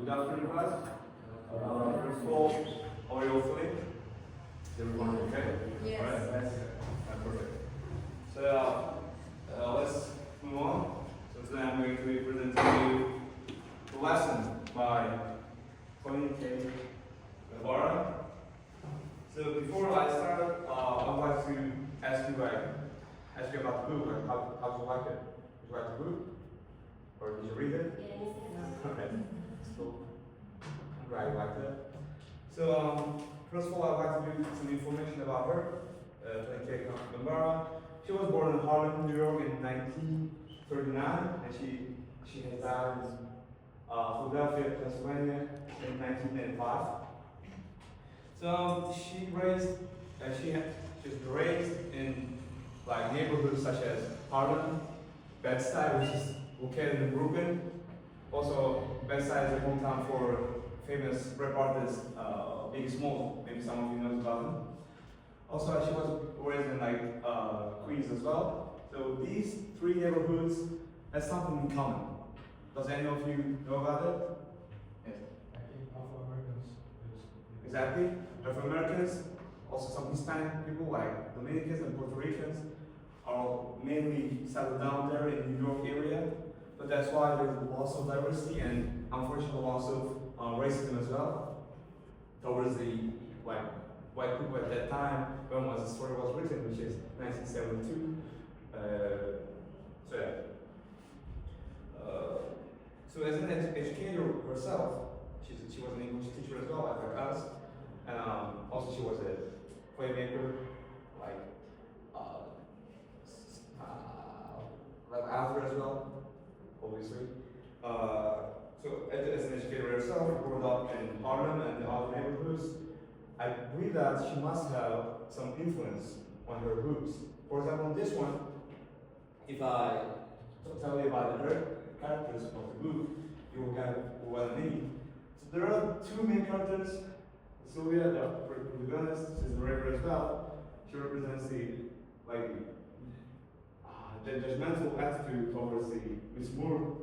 Good afternoon, class. First of all, how are you all feeling? Is everyone okay? Yes. All right. Perfect. So let's move on. So today I'm going to be presenting you the lesson by Tony K. Navarra. So before I start, I would like to ask you about the book. Like, how do you like it? Did you like the book? Or did you read it? Yes. Okay. So, I'm glad you liked it. So, first of all, I'd like to give some information about her. Tony K. Navarra. She was born in Harlem, New York in 1939, and she has died in Philadelphia, Pennsylvania in 1985. So she was raised in like neighborhoods such as Harlem, Bed-Stuy, which is located in Brooklyn. Also, Bed-Stuy is a hometown for famous rap artist Biggie Smalls. Maybe some of you know about him. Also, she was raised in like Queens as well. So these three neighborhoods have something in common. Does any of you know about it? Yes. I think Afro-Americans Exactly. Afro-Americans, also some Hispanic people like Dominicans and Puerto Ricans are mainly settled down there in the New York area. But that's why there's lots of diversity and unfortunately lots of racism as well towards the white people at that time when the story was written, which is 1972. So yeah. So as an educator herself, she was an English teacher as well, like us, and also she was a playmaker, like author as well, obviously. So as an educator herself, growing up in Harlem and the other neighborhoods, I believe that she must have some influence on her books. For example, on this one, if I tell you about the characters of the book, you will get what I mean. So there are two main characters. Sylvia, to be honest, she's the rapper as well. She represents the judgmental attitude towards the Miss Moore,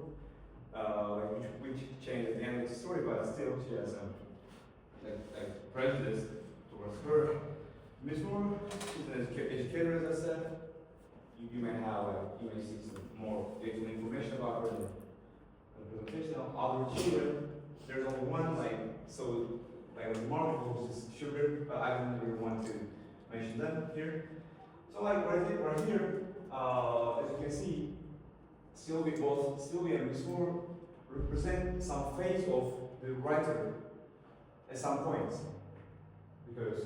which changed at the end of the story, but still she has some prejudice towards her. Miss Moore, she's an educator, as I said. You may see some more detailed information about her in the presentation. Of other children, there's only one remarkable, which is Sugar, but I don't really want to mention them here. So right here, as you can see, both Sylvia and Miss Moore represent some phase of the writer at some points. Because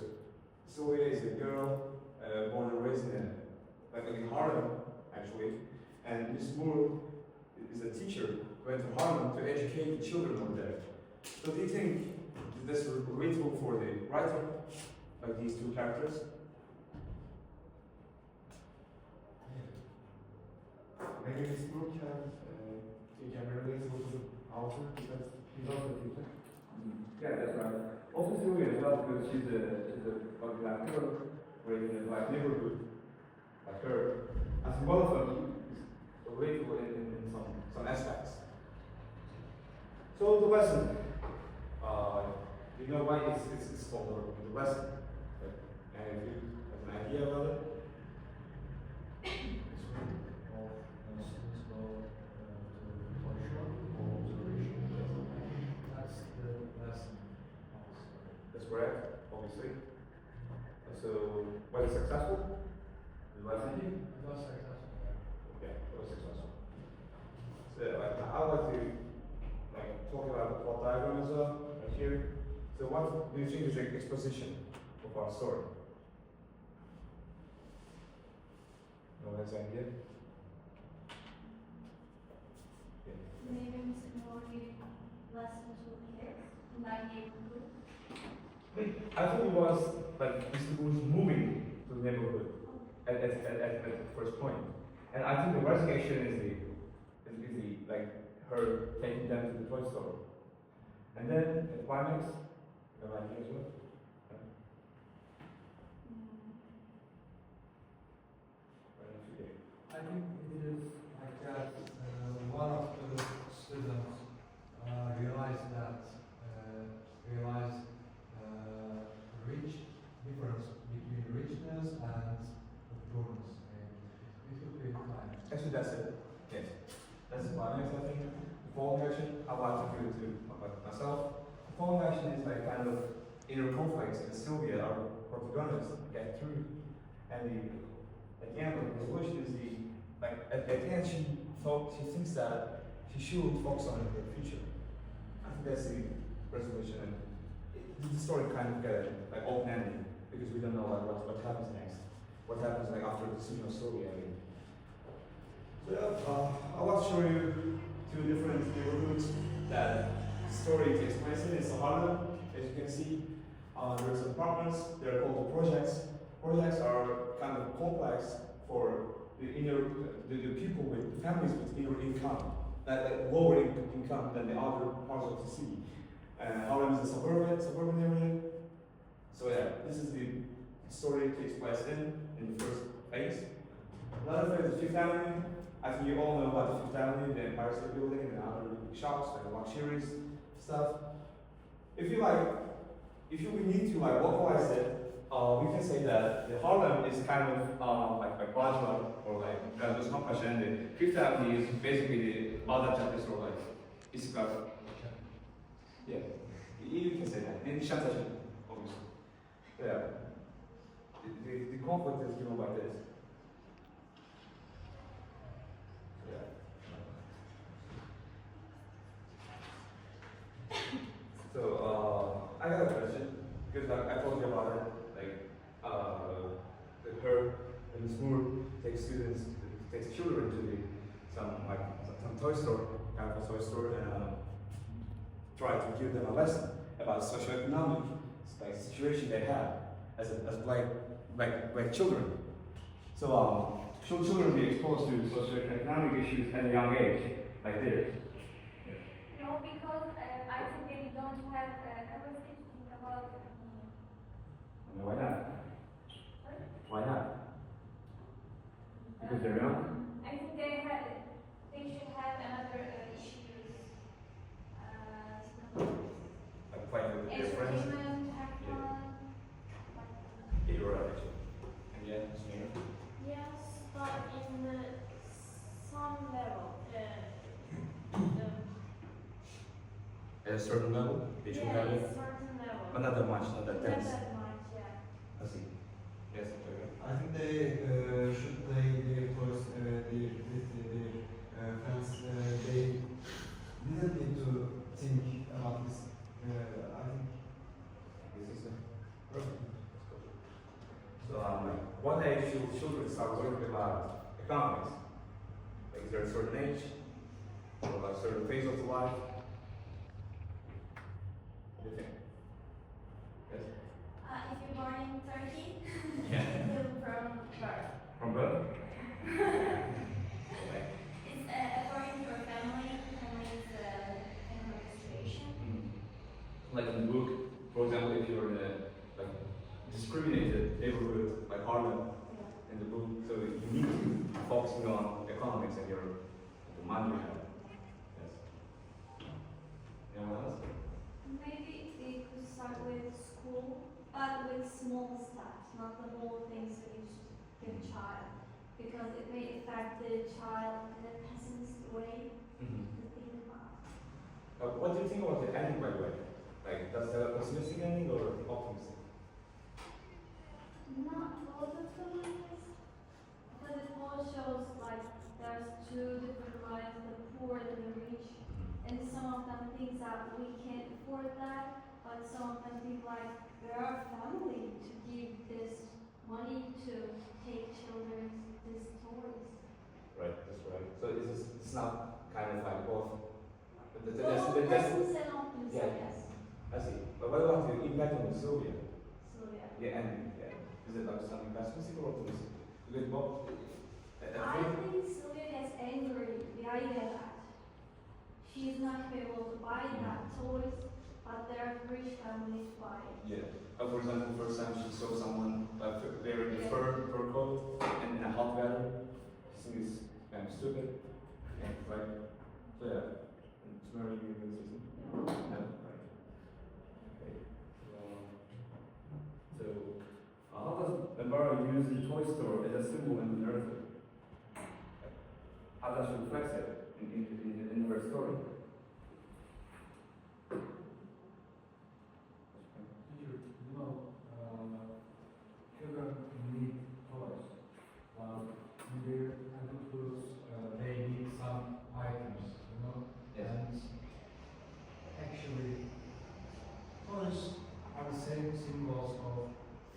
Sylvia is a girl born and raised in Harlem, actually, and Miss Moore is a teacher who went to Harlem to educate the children over there. So do you think this is relatable for the writer, like these two characters? maybe this book can relate to the author because he's also a teacher. Yeah, that's right. Also Sylvia as well, because she's a black girl raised in a black neighborhood, like her. As well of them is relatable in some aspects. So the lesson, you know why it's called the lesson? And if you have an idea about it? That's the lesson. That's correct, obviously. So, was it successful? The lesson? It was successful. Yeah, it was successful. So, I would like to talk about the plot diagram as well, right here. So, what do you think is the exposition of our story? No one has an idea? Maybe Mr. Moore giving lessons to kids in my neighborhood. I think it was Mr. Bush moving to the neighborhood at the first point. And I think the rising action is her taking them to the toy store. And then the climax, you have ideas as well? I think it is like that one of the students realized that myself. The poem actually is like kind of inner conflicts that Sylvia, our protagonist, get through. And at the end of the resolution is at the end she thinks that she should focus on her future. I think that's the resolution. And the story kind of get like open ending because we don't know like what happens next. What happens like after the decision of Sylvia. So I want to show you two different neighborhoods that the story takes place in. It's Harlem, as you can see. There's apartments, they're called projects. Projects are kind of complex for the people with families with inner income, that lower income than the other parts of the city. Harlem is a suburban area. So yeah, this is the story takes place in the first phase. Another phase is Fifth Avenue. I think you all know about the Fifth Avenue, the Empire State Building, and other shops, like luxurious stuff. If we need to like localize it, we can say that the Harlem is kind of like Bajra or like Gazosman Pasha, and the Fifth Avenue is basically the Bağdat Caddesi or like Istiklal. Yeah, you can say that. And Nişantaşı, obviously. Yeah. The conflict is given by this. Yeah. So I got a question because I told you about it. Like her and Smoor takes children to some toy store, kind of a toy store, and try to give them a lesson about socioeconomic situation they have as black children. So should children be exposed to socioeconomic issues at a young age, like this? No, because I think they don't have capacity to think about it. Why not? Sorry? Why not? Because they're young? I think they should have another issues. Like playing with their friends? Entertainment, have fun. Yeah, you're right, actually. And yeah, Samir? Yes, but in some level. At a certain level? They should have it? Certain level. But not that much, not that Not dense. that much, yeah. I see. Yes, okay. I think they should play their toys with their friends. They didn't need to think about this. I think This is perfect. So, what age should children start learning about economics? Like, is there a certain age? Or like a certain phase of life? What do you think? Yes? If you're born in Turkey, Yeah. from birth. From birth? It's according to your family's family situation. Like in the book, for example, if you're in a like discriminated neighborhood like Harlem in the book, so you need to focusing on economics and the money you have. Yes. Anyone else? Maybe they could start with school, but with small steps, not the whole things that you should give a child, because it may affect the child in a pessimistic way to think about. What do you think about the ending, by the way? Like, does it have a pessimistic ending or optimistic? Not both of them, I guess, because it all shows like there's two different lives, the poor and the rich, and some of them think that we can't afford that, but some of them think like there are family to give this money to take children these toys. Right, that's right. So it's not kind of like both. But Well, pessimists and optimists, I yeah. guess. I see. But what about the impact on Sylvia? So yeah. Yeah, and yeah. Is it like something pessimistic or optimistic? Because both. I think Sylvia gets angry the idea that she's not able to buy that toys, but there are rich families buy it. Yeah. For example, first time she saw someone wearing a fur coat and in a hot weather, she thinks it's kind of stupid. Yeah, right? So yeah. It's very new system. Yeah, right. Okay. So, how does Embara use the toy store as a symbol in the narrative? How does she reflect it in her story?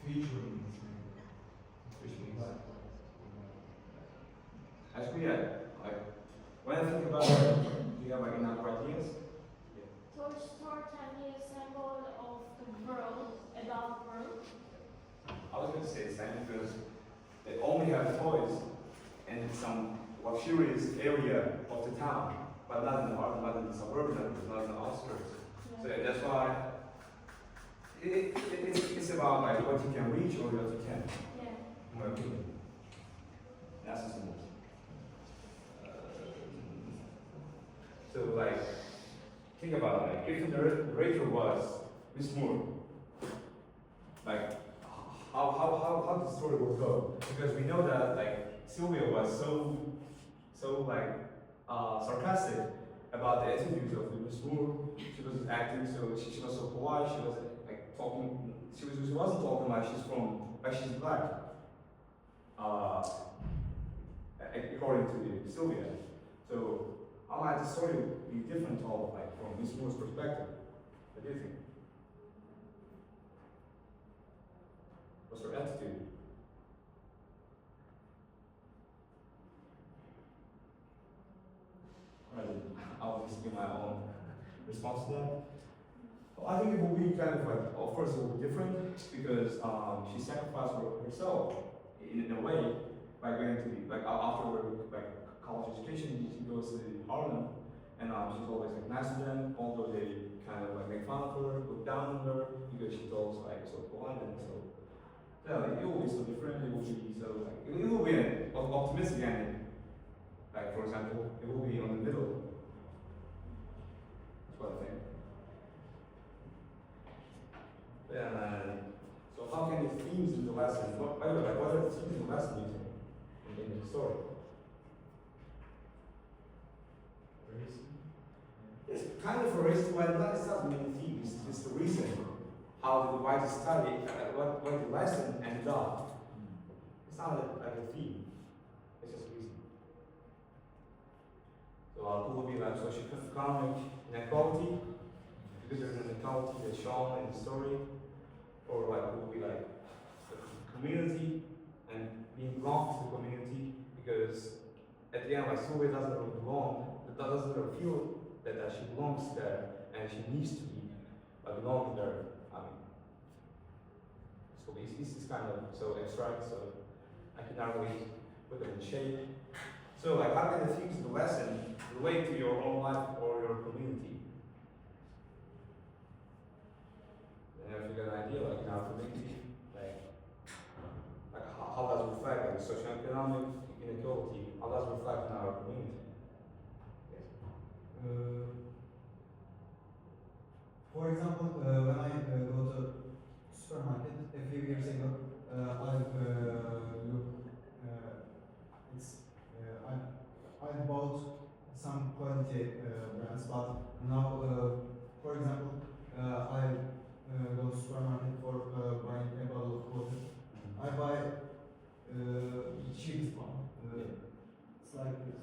future means maybe. Which means? But, Actually, yeah. Like, when I think about it, do you have like enough ideas? Toy Store can be a symbol of the world, adult world. I was going to say the same because they only have toys in some luxurious area of the town, but not in the heart, not in the suburbs, not in the outskirts. So yeah, that's why it's about like what you can reach or what you can't, Yeah. in my opinion. That's the symbols. So like, think about it, like if the narrator was Miss Moore, like how the story will go? Because we know that like Sylvia was so like sarcastic about the attitudes of Miss Moore. She was acting so she was so polite. She was like talking. She wasn't talking like she's black. According to Sylvia. So how might the story be different of like from Miss Moore's perspective? What do you think? What's her attitude? I'll just give my own response to that. Well, I think it will be kind of like, of course, it will be different because she sacrificed herself in a way by going to like after like college education. She goes to Harlem, and she's always like nice to them, although they kind of like make fun of her, look down on her because she's always like so polite and so. Yeah, like, it will be so different. It will be so like it will be an optimistic ending. Like for example, it will be on the middle. That's what I think. Yeah. So how can the themes in the lesson? By the way, like, what are the themes in the lesson you think in the story? It's kind of a race, but it's not the main theme. It's the reason why the study, what the lesson ended up. It's not like a theme. It's just a reason. So it will be like socioeconomic inequality, because there's an inequality that's shown in the story, or like it will be like the community and being belong to the community, because at the end, like Sylvia doesn't really belong, doesn't really feel that she belongs there, and she needs to be belong there. So it's kind of so abstract, so I cannot really put them in shape. So like how can the themes of the lesson relate to your own life or your community? And if you get an idea, like in our community, like how does it reflect like socioeconomic inequality? How does it reflect in our community? Yes. For example, when I go to supermarket a few years ago, I bought some quality brands, but now, for example, I go to supermarket for buying a bottle of water. I buy the cheapest one. It's like this.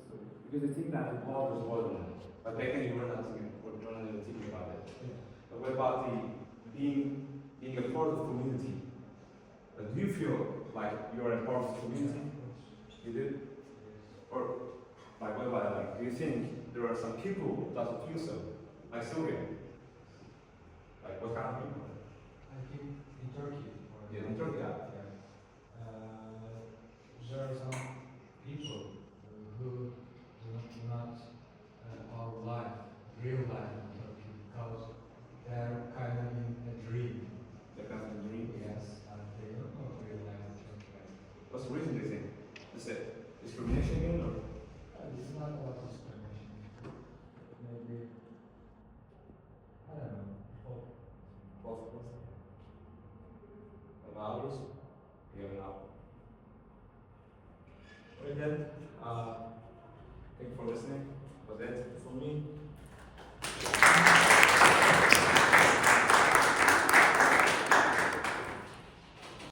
Because they think that the water is water, but back then you were not thinking, thinking about it. Yeah. But what about the being a part of the community? Do you feel like you are a part of the community? You do? Or like what about like do you think there are some people who doesn't feel so? Like Sylvia? Like what kind of people? I think in Turkey. Yeah, in Turkey, yeah. There are some people who do not our life, real life in Turkey, because they're kind of in a dream. They're kind of in a dream? Yes, and they don't know real life in Turkey. What's the reason do you think? Is it discrimination again or? It's not about discrimination. Maybe, I don't know. Both. About others? You have an out. Alright then, thank you for listening. Was that for me?